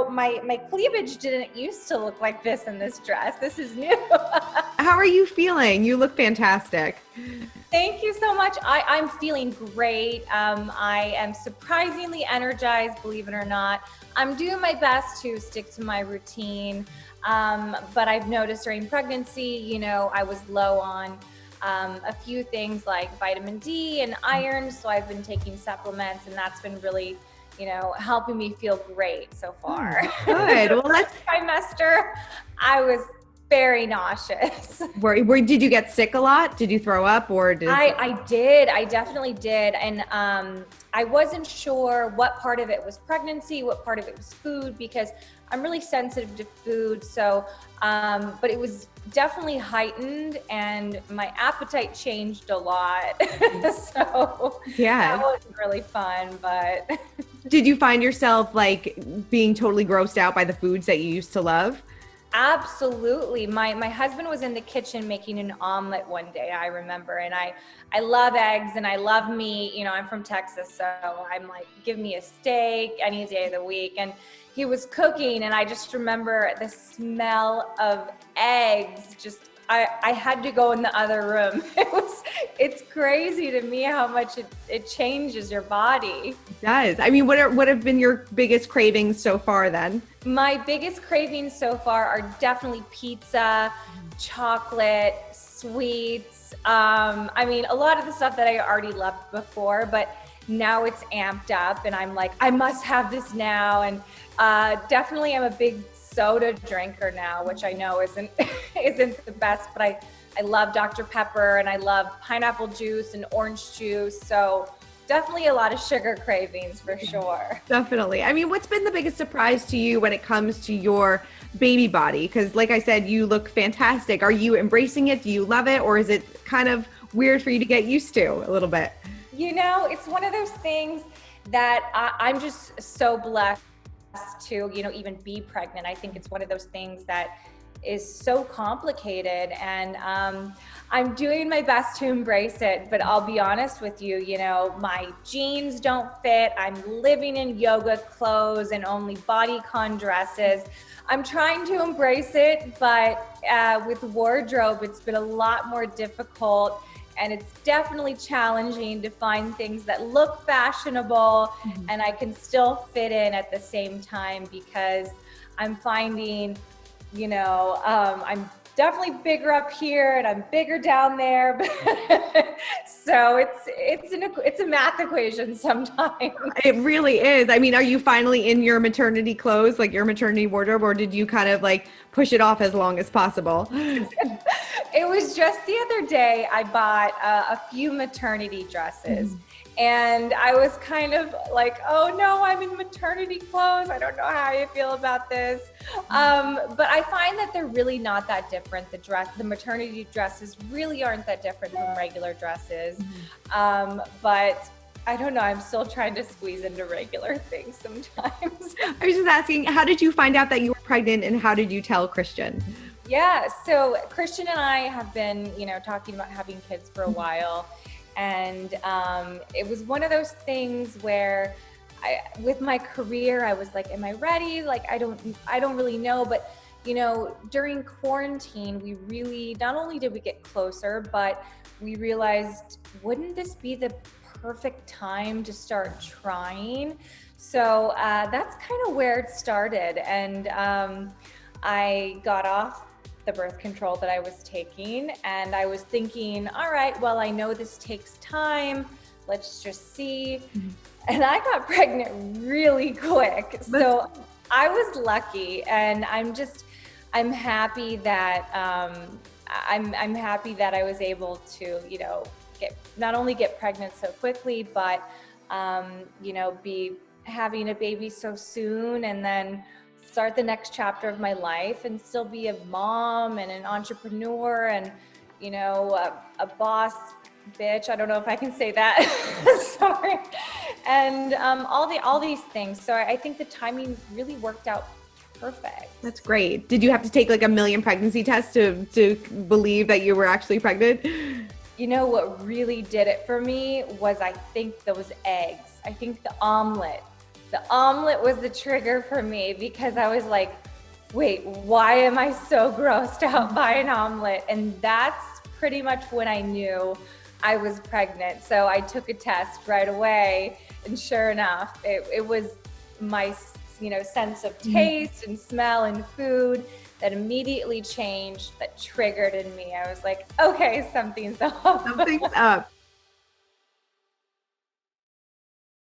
My cleavage didn't used to look like this in this dress. This is new. How are you feeling? You look fantastic. Thank you so much. I'm feeling great. I am surprisingly energized, believe it or not. I'm doing my best to stick to my routine. But I've noticed during pregnancy, I was low on a few things like vitamin D and iron. So I've been taking supplements, and that's been really, helping me feel great so far. Good. Well, that's trimester. I was very nauseous. Did you get sick a lot? Did you throw up or did I did. I definitely did. And I wasn't sure what part of it was pregnancy, what part of it was food, because I'm really sensitive to food. So, but it was definitely heightened and my appetite changed a lot. So yeah, that wasn't really fun, but. Did you find yourself like being totally grossed out by the foods that you used to love? Absolutely. My husband was in the kitchen making an omelet one day, I remember, and I love eggs and I love meat. I'm from Texas, so I'm like, give me a steak any day of the week. And he was cooking, and I just remember the smell of eggs. I had to go in the other room. It's crazy to me how much it changes your body. It does. I mean, what have been your biggest cravings so far then? My biggest cravings so far are definitely pizza, chocolate, sweets. I mean, a lot of the stuff that I already loved before, but now it's amped up and I'm like, I must have this now. And definitely I'm a big soda drinker now, which I know isn't the best, but I love Dr. Pepper and I love pineapple juice and orange juice. So definitely a lot of sugar cravings for sure. Definitely. I mean, what's been the biggest surprise to you when it comes to your baby body? Because like I said, you look fantastic. Are you embracing it? Do you love it? Or is it kind of weird for you to get used to a little bit? It's one of those things that I'm just so blessed to, even be pregnant. I think it's one of those things that is so complicated, and I'm doing my best to embrace it, but I'll be honest with you, my jeans don't fit. I'm living in yoga clothes and only bodycon dresses. I'm trying to embrace it, but with wardrobe, it's been a lot more difficult. And it's definitely challenging to find things that look fashionable and I can still fit in at the same time, because I'm finding, I'm definitely bigger up here and I'm bigger down there. So it's a math equation sometimes. It really is. I mean, are you finally in your maternity clothes, like your maternity wardrobe, or did you kind of like push it off as long as possible? It was just the other day I bought a few maternity dresses and I was kind of like, oh no, I'm in maternity clothes. I don't know how you feel about this. But I find that they're really not that different. The maternity dresses really aren't that different from regular dresses. But I don't know, I'm still trying to squeeze into regular things sometimes. I was just asking, how did you find out that you were pregnant and how did you tell Christian? Yeah, so Christian and I have been, talking about having kids for a while. And it was one of those things where with my career, I was like, am I ready? Like, I don't really know. But, during quarantine, we really, not only did we get closer, but we realized, wouldn't this be the perfect time to start trying? So that's kind of where it started. And I got off the birth control that I was taking, and I was thinking, all right, well, I know this takes time. Let's just see. And I got pregnant really quick. So I was lucky, and I'm happy that I'm happy that I was able to, not only get pregnant so quickly, but be having a baby so soon, and then start the next chapter of my life and still be a mom and an entrepreneur and, a boss bitch. I don't know if I can say that. Sorry. And all these things. So I think the timing really worked out perfect. That's great. Did you have to take like a million pregnancy tests to believe that you were actually pregnant? What really did it for me was, I think, those eggs. I think the omelet The omelet was the trigger for me because I was like, wait, why am I so grossed out by an omelet? And that's pretty much when I knew I was pregnant. So I took a test right away, and sure enough, it was my, sense of taste and smell and food that immediately changed, that triggered in me. I was like, okay, something's up. Something's up.